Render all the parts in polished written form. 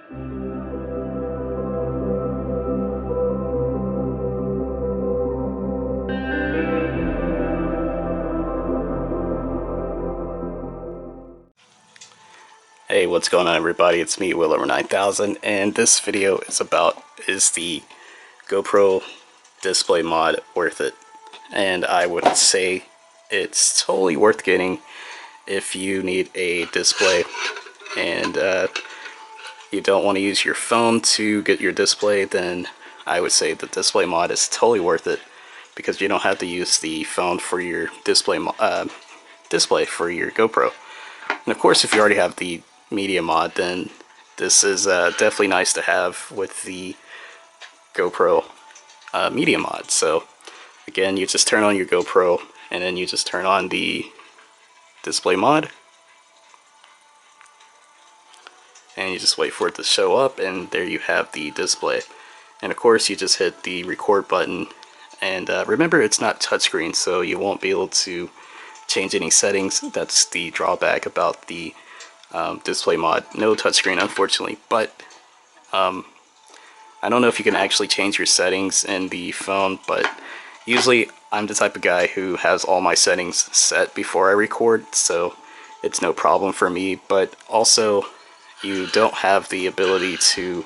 Hey, what's going on everybody? It's me, Will9000, and this video is the GoPro display mod worth it? And I would say it's totally worth getting if you need a display and you don't want to use your phone to get your display. Then I would say the display mod is totally worth it because you don't have to use the phone for your display for your GoPro. And of course, if you already have the media mod, then this is definitely nice to have with the GoPro media mod. So again, you just turn on your GoPro and then you just turn on the display mod and you just wait for it to show up, and there you have the display. And of course, you just hit the record button, and remember, it's not touchscreen, so you won't be able to change any settings. That's the drawback about the display mod. No touchscreen, unfortunately, but I don't know if you can actually change your settings in the phone, but usually I'm the type of guy who has all my settings set before I record, so it's no problem for me. But also, you don't have the ability to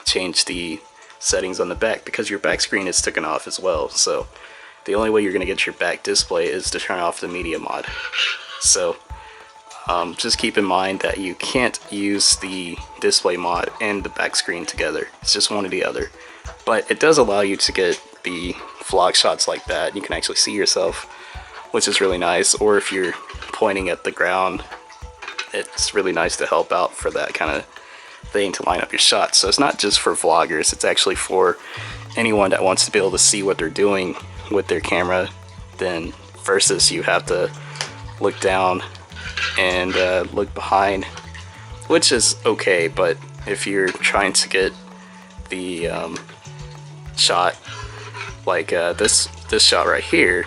change the settings on the back because your back screen is taken off as well. So the only way you're going to get your back display is to turn off the media mod. So just keep in mind that you can't use the display mod and the back screen together. It's just one or the other. But it does allow you to get the vlog shots like that. You can actually see yourself, which is really nice. Or if you're pointing at the ground, it's really nice to help out for that kind of thing, to line up your shots. So it's not just for vloggers, it's actually for anyone that wants to be able to see what they're doing with their camera. Then versus you have to look down and look behind, which is okay. But if you're trying to get the shot like this shot right here,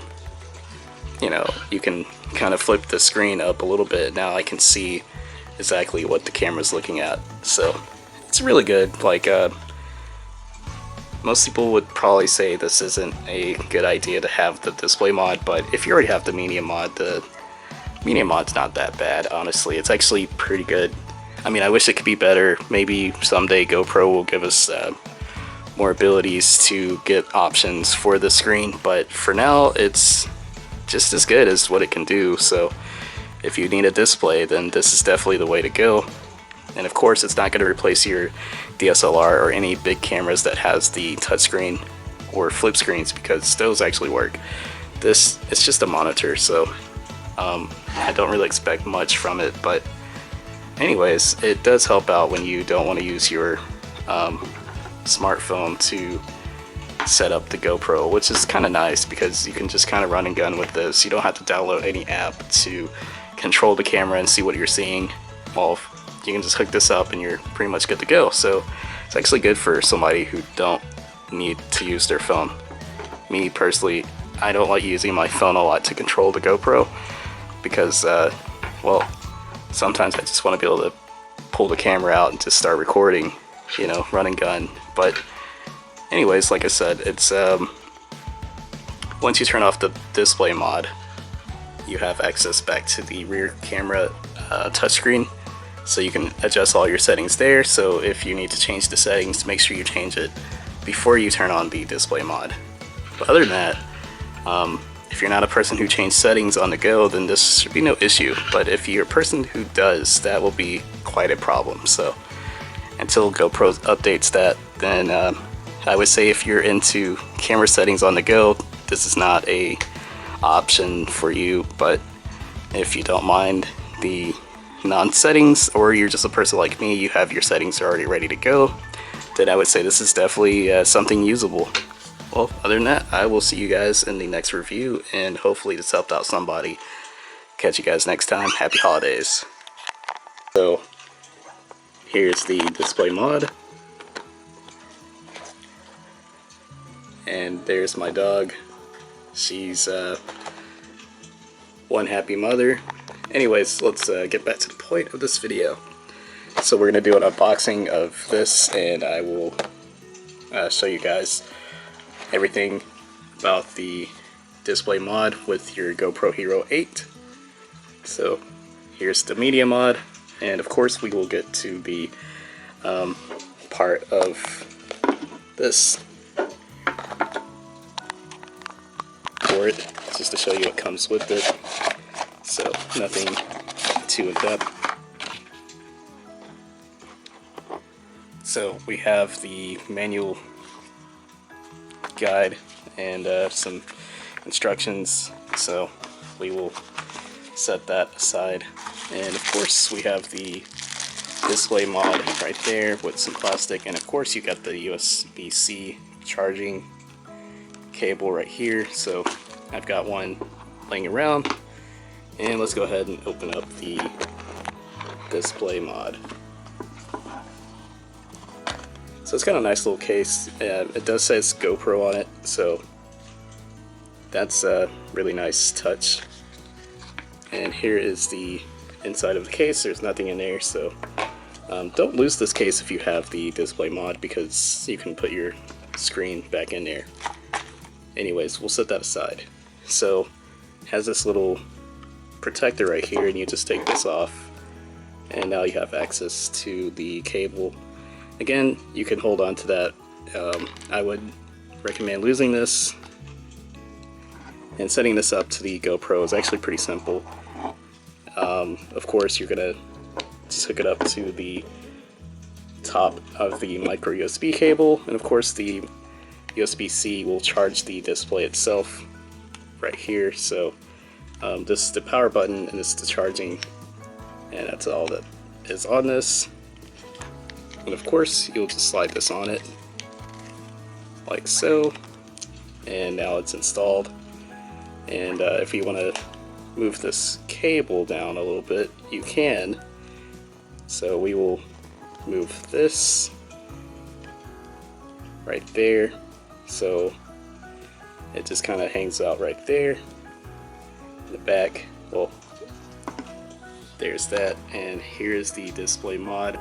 you know, you can kind of flip the screen up a little bit. Now I can see exactly what the camera's looking at, so it's really good. Like most people would probably say this isn't a good idea to have the display mod, but if you already have the media mod, the media mod's not that bad, honestly. It's actually pretty good. I mean, I wish it could be better. Maybe someday GoPro will give us more abilities to get options for the screen, but for now it's just as good as what it can do. So if you need a display, then this is definitely the way to go. And of course, it's not going to replace your DSLR or any big cameras that has the touchscreen or flip screens, because those actually work. This, it's just a monitor, so I don't really expect much from it. But anyways, it does help out when you don't want to use your smartphone to set up the GoPro, which is kind of nice because you can just kind of run and gun with this. You don't have to download any app to control the camera and see what you're seeing. Well, you can just hook this up and you're pretty much good to go. So it's actually good for somebody who don't need to use their phone. Me personally, I don't like using my phone a lot to control the GoPro because well, sometimes I just want to be able to pull the camera out and just start recording, you know, run and gun. But anyways, like I said, it's once you turn off the display mod, you have access back to the rear camera touchscreen, so you can adjust all your settings there. So if you need to change the settings, make sure you change it before you turn on the display mod. But other than that, if you're not a person who changes settings on the go, then this should be no issue. But if you're a person who does, that will be quite a problem. So until GoPro updates that, then I would say if you're into camera settings on the go, this is not a option for you. But if you don't mind the non-settings, or you're just a person like me, you have your settings already ready to go, then I would say this is definitely something usable. Well, other than that, I will see you guys in the next review, and hopefully this helped out somebody. Catch you guys next time. Happy holidays. So here's the display mod, and there's my dog. She's one happy mother. Anyways, let's get back to the point of this video. So we're going to do an unboxing of this, and I will show you guys everything about the display mod with your GoPro Hero 8. So here's the media mod, and of course we will get to the part of this for it, just to show you what comes with it. So nothing too in-depth. So we have the manual guide and some instructions, so we will set that aside. And of course we have the display mod right there with some plastic, and of course you got the USB-C charging cable right here. So I've got one laying around, and let's go ahead and open up the display mod. So it's got a nice little case. It does say it's GoPro on it, so that's a really nice touch. And here is the inside of the case. There's nothing in there, so don't lose this case if you have the display mod, because you can put your screen back in there. Anyways, we'll set that aside. So it has this little protector right here, and you just take this off, and now you have access to the cable. Again, you can hold on to that. I would recommend losing this, and setting this up to the GoPro is actually pretty simple. Of course, you're gonna just hook it up to the top of the micro USB cable, and of course the USB-C will charge the display itself right here. So this is the power button, and this is the charging, and that's all that is on this. And of course you'll just slide this on it like so, and now it's installed. And if you want to move this cable down a little bit, you can. So we will move this right there, so it just kind of hangs out right there in the back. Well, there's that, and here's the display mod.